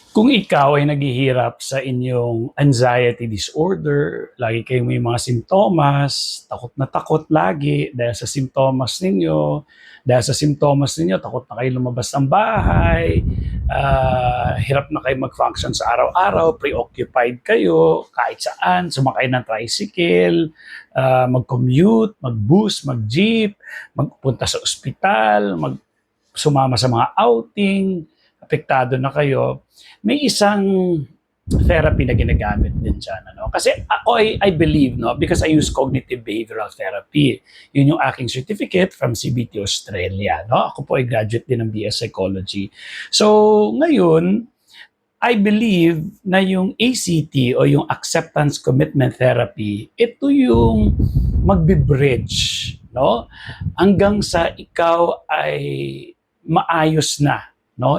Kung ikaw ay naghihirap sa inyong anxiety disorder, lagi kayong may mga simptomas, takot lagi dahil sa simptomas ninyo, takot na kayo lumabas ng bahay, hirap na kayo mag-function sa araw-araw, preoccupied kayo, kahit saan, sumakay ng tricycle, mag-commute, mag-bus, mag-jeep, magpunta sa ospital, sumama sa mga outing, apektado na kayo, may isang therapy na ginagamit din dyan. Ano? Kasi ako, I believe, no, because I use cognitive behavioral therapy. Yun yung aking certificate from CBT Australia. No? Ako po ay graduate din ng BS Psychology. So, ngayon, I believe na yung ACT o yung Acceptance Commitment Therapy, ito yung magbe-bridge, no? Hanggang sa ikaw ay maayos na, no?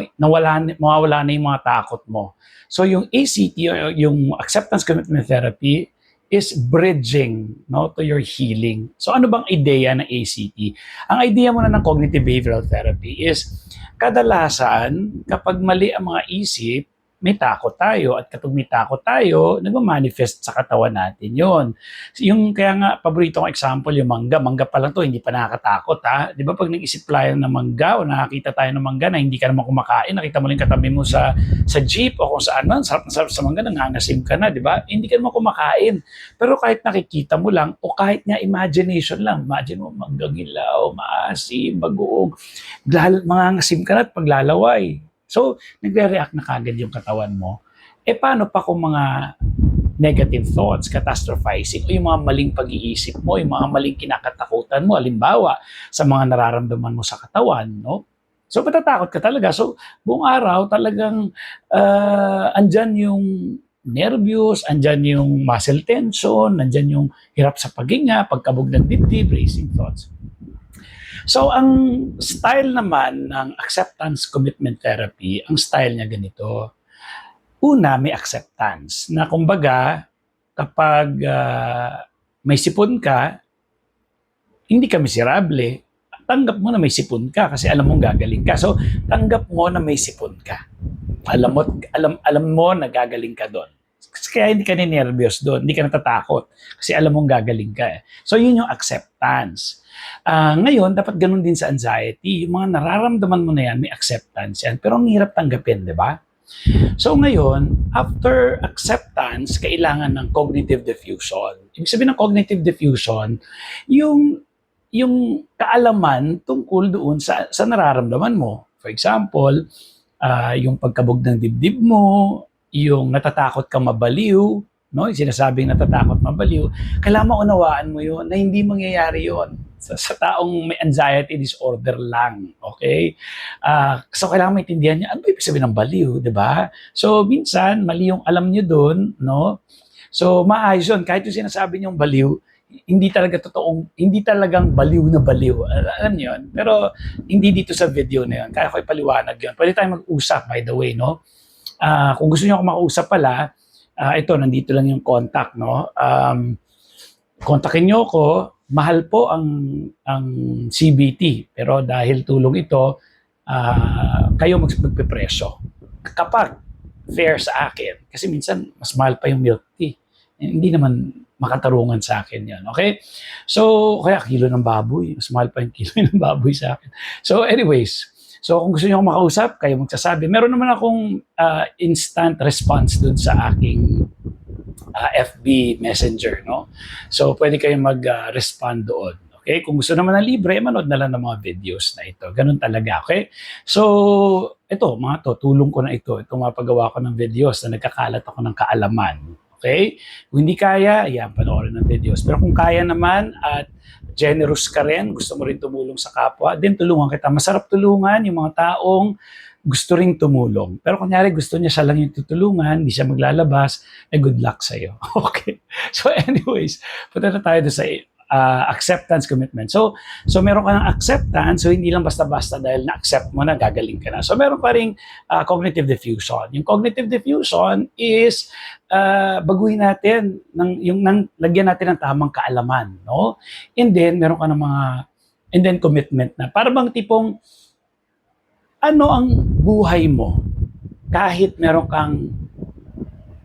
Mawawala na yung mga takot mo. So yung ACT o yung Acceptance Commitment Therapy is bridging, no, to your healing. So ano bang ideya ng ACT? Ang idea muna ng cognitive behavioral therapy is kadalasan kapag mali ang mga isip, may takot tayo at kapag may takot tayo, nag-manifest sa katawan natin yon. Yung kaya nga paborito kong example yung mangga pa lang to, hindi pa nakakatakot ha. 'Di ba pag nag-isip tayo ng mangga o nakakita tayo ng mangga na hindi ka naman kumakain, nakita mo lang katabi mo sa jeep o kung saan man, sarap na sarap sa mangga, nangangasim ka na, 'di ba? Hindi ka naman kumakain. Pero kahit nakikita mo lang o kahit nga imagination lang, imagine mo manggang hilaw, maasim, bagoong, mangangasim ka na at paglalaway. So, nagre-react na kagad yung katawan mo. Eh, paano pa kung mga negative thoughts, catastrophizing, o yung mga maling pag-iisip mo, yung mga maling kinakatakutan mo, halimbawa, sa mga nararamdaman mo sa katawan, no? So, matatakot ka talaga. So, buong araw talagang andyan yung nervyos, andyan yung muscle tension, andyan yung hirap sa paghinga, pagkabog ng dibdib, racing thoughts. So, ang style naman ng acceptance commitment therapy, ang style niya ganito. Una, may acceptance na kumbaga, kapag may sipon ka, hindi ka miserable, tanggap mo na may sipon ka kasi alam mong gagaling ka. So, tanggap mo na may sipon ka. Alam mo na gagaling ka doon. Kaya hindi ka ninervyos doon, hindi ka natatakot kasi alam mong gagaling ka. So, yun yung acceptance. Ngayon, dapat ganun din sa anxiety. Yung mga nararamdaman mo na yan, may acceptance yan. Pero ang hirap tanggapin, di ba? So ngayon, after acceptance, kailangan ng cognitive diffusion. Ibig sabihin ng cognitive diffusion, yung kaalaman tungkol doon sa nararamdaman mo. For example, yung pagkabog ng dibdib mo, yung natatakot ka mabaliw, no? Yung sinasabing natatakot mabaliw, kailangan maunawaan mo yun na hindi mangyayari yun sa taong may anxiety disorder lang, okay? So kailangan maintindihan niya, ano ba ibig sabihin ng baliw, di ba? So minsan, mali yung alam niyo doon, no? So maayos yun, kahit yung sinasabi niyong baliw, hindi talagang baliw na baliw. Alam niyo yun? Pero hindi dito sa video na yun. Kaya ko ipaliwanag yun. Pwede tayong mag-usap, by the way, no? Kung gusto niyo ako makausap pala, ito, nandito lang yung contact, no? Kontakin niyo ako. Mahal po ang CBT, pero dahil tulong ito, kayo magpipresyo. Kapag fair sa akin, kasi minsan mas mahal pa yung milk tea. Hindi naman makatarungan sa akin yan. Okay? So, kaya kilo ng baboy. Mas mahal pa yung kilo ng baboy sa akin. So, anyways, so kung gusto niyo akong makausap, kayo magsasabi. Meron naman akong instant response dun sa aking FB Messenger, no? So, pwede kayong mag-respond doon. Okay? Kung gusto naman ng libre, manood na lang ng mga videos na ito. Ganun talaga, okay? So, ito, mga to, tulong ko na ito. Itong mapagawa ko ng videos na nagkakalat ako ng kaalaman. Okay? Kung hindi kaya, yan, panoorin ng videos. Pero kung kaya naman at generous ka rin, gusto mo rin tumulong sa kapwa, then tulungan kita. Masarap tulungan yung mga taong gusto ring tumulong. Pero kunyari gusto niya siya lang yung tutulungan, hindi siya maglalabas, good luck sa'yo. Okay? So anyways, punta na tayo sa acceptance commitment. So meron ka ng acceptance, so hindi lang basta-basta dahil na-accept mo na, gagaling ka na. So meron pa ring cognitive diffusion. Yung cognitive diffusion is baguhin natin, lagyan natin ng tamang kaalaman. No? And then, meron ka ng commitment na. Para bang tipong, ano ang buhay mo kahit meron kang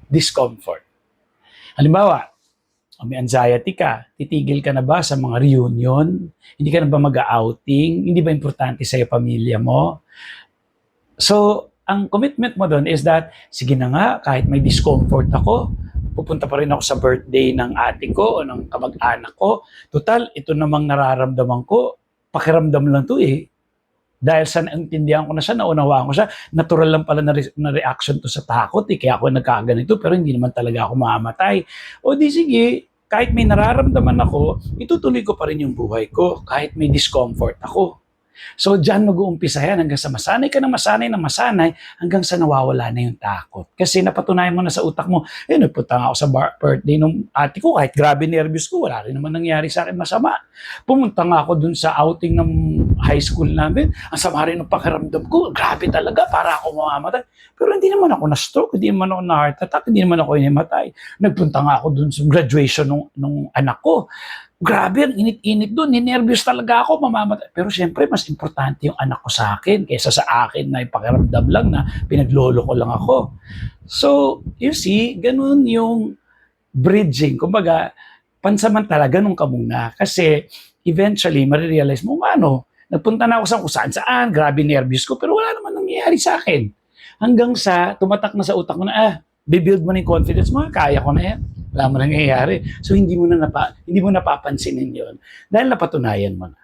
discomfort. Halimbawa, may anxiety ka, titigil ka na ba sa mga reunion? Hindi ka na ba mag-outing? Hindi ba importante sa'yo pamilya mo? So, ang commitment mo doon is that, sige na nga, kahit may discomfort ako, pupunta pa rin ako sa birthday ng ate ko o ng kamag-anak ko. Total, ito namang nararamdaman ko, pakiramdam lang to eh. Dahil sa naintindihan ko na siya, naunawaan ko siya, natural lang pala na reaction to sa takot eh. Kaya ako nagkaganito, pero hindi naman talaga ako mamamatay. O di sige, kahit may nararamdaman ako, itutuloy ko pa rin yung buhay ko kahit may discomfort ako. So, diyan mag-uumpisa yan hanggang sa masanay ka ng masanay hanggang sa nawawala na yung takot. Kasi napatunayan mo na sa utak mo, nagpunta nga ako sa birthday ng ate ko, kahit grabe nervous ko, wala rin naman nangyari sa akin masama. Pumunta nga ako dun sa outing ng high school namin, ang sama rin ng pakiramdam ko, grabe talaga, para ako mamamatay. Pero hindi naman ako na-stroke, hindi naman ako na-heart attack, hindi naman ako hinimatay. Nagpunta nga ako dun sa graduation ng anak ko. Grabe, ang init-init doon. Ninervyos talaga ako, mamamatay. Pero siyempre, mas importante yung anak ko sa akin kaysa sa akin na ipakiramdam lang na pinaglolo ko lang ako. So, you see, ganun yung bridging. Kumbaga, pansamantala, ganun ka muna. Kasi eventually, marirealize mo, nagpunta na ako sa kung saan, grabe nervous ko, pero wala naman nangyayari sa akin. Hanggang sa tumatak na sa utak mo na, bibuild mo na yung confidence mo, kaya ko na yan. Wala mo nangyayari. So hindi mo napapansinin 'yon dahil napatunayan mo na.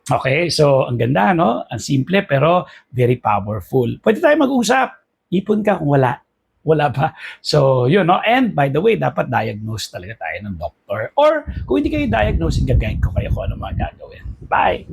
Okay, so ang ganda, no? Ang simple pero very powerful. Pwede tayo mag-usap. Ipon ka kung wala. Wala pa. So, yun, no? And by the way, dapat diagnose talaga tayo ng doctor. Or kung hindi kayo diagnose, gagawin ko kayo kung ano mga gagawin. Bye!